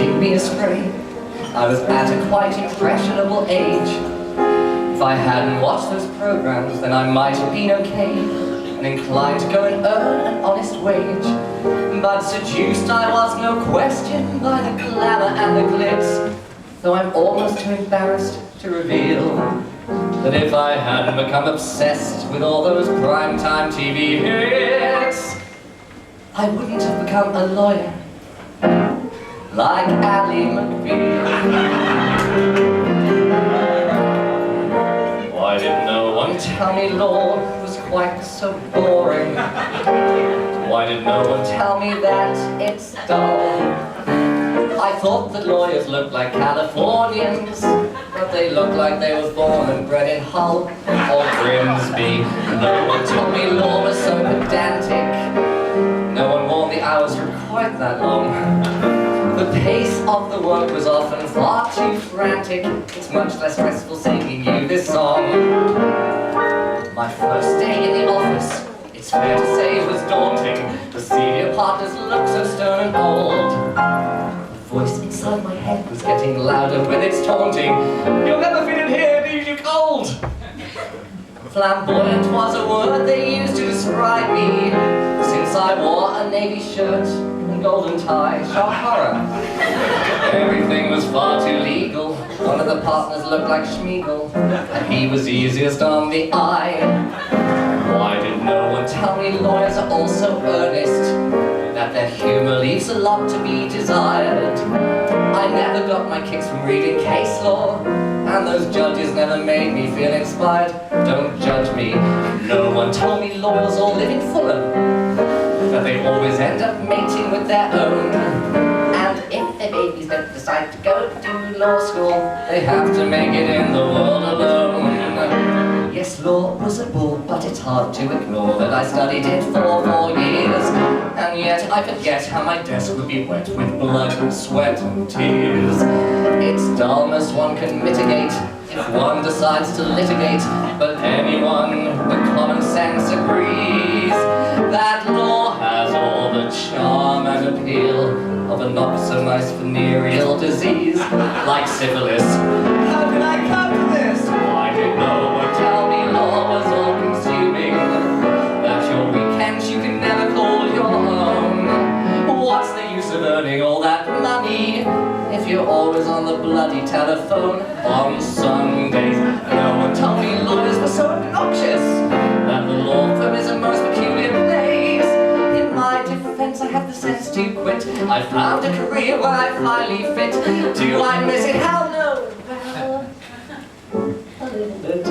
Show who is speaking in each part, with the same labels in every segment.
Speaker 1: lead me astray. I was at a quite impressionable age. If I hadn't watched those programs, then I might have been okay and inclined to go and earn an honest wage. But seduced I was, no question, by the glamour and the glitz, though I'm almost too embarrassed to reveal that if I hadn't become obsessed with all those primetime TV hits, I wouldn't have become a lawyer like Ally McBeal. Why did no one tell me law was quite so boring? Why did no one tell me that it's dull? I thought that lawyers looked like Californians, but they look like they was born and bred in Hull or Grimsby. No one told me law was so pedantic. No one warned the hours were quite that long. The pace of the work was often far too frantic. It's much less stressful singing you this song. My first day in the office, it's fair to say it was daunting. The senior partners looked so stern and old. The voice inside my head was getting louder with its taunting. You'll never fit in here, leave you cold. Flamboyant was a word they used to describe me, since I wore a navy shirt and golden tie. Shock horror. Everything was far too legal. One of the partners looked like Schmeagol, and he was easiest on the eye. Why did no one tell me lawyers are all so earnest, that their humor leaves a lot to be desired? I never got my kicks from reading case law, and those judges never made me feel inspired. Don't judge me. No one told me lawyers all live in Fulham, that they always end up mating with their own. And if their babies don't decide to go to law school, they have to make it in the world alone. Yes, law was a bore, but it's hard to ignore that I studied it for 4 years. And yet I forget how my desk would be wet with blood and sweat and tears. Its dullness one can mitigate if one decides to litigate, but anyone with common sense agrees that law has all the charm and appeal of a not-so-nice venereal disease, like syphilis. How did I come to this? Why did no one tell me law was all-consuming, that your weekends you can never call your own? What's the use of earning all that money if you're always on the bloody telephone on Sundays? No one told me lawyers were so obnoxious, that the law firm is a most peculiar place. In my defense, I have the sense to quit. I found a career where I finally fit. Do I miss it? Hell no! Well, a little bit.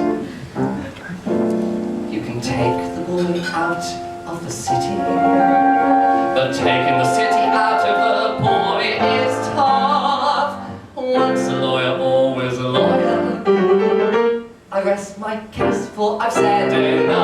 Speaker 1: You can take the boy out of the city, but taking the city out of the boy is tough. Once a lawyer, always a lawyer. I rest my case, for I've said enough.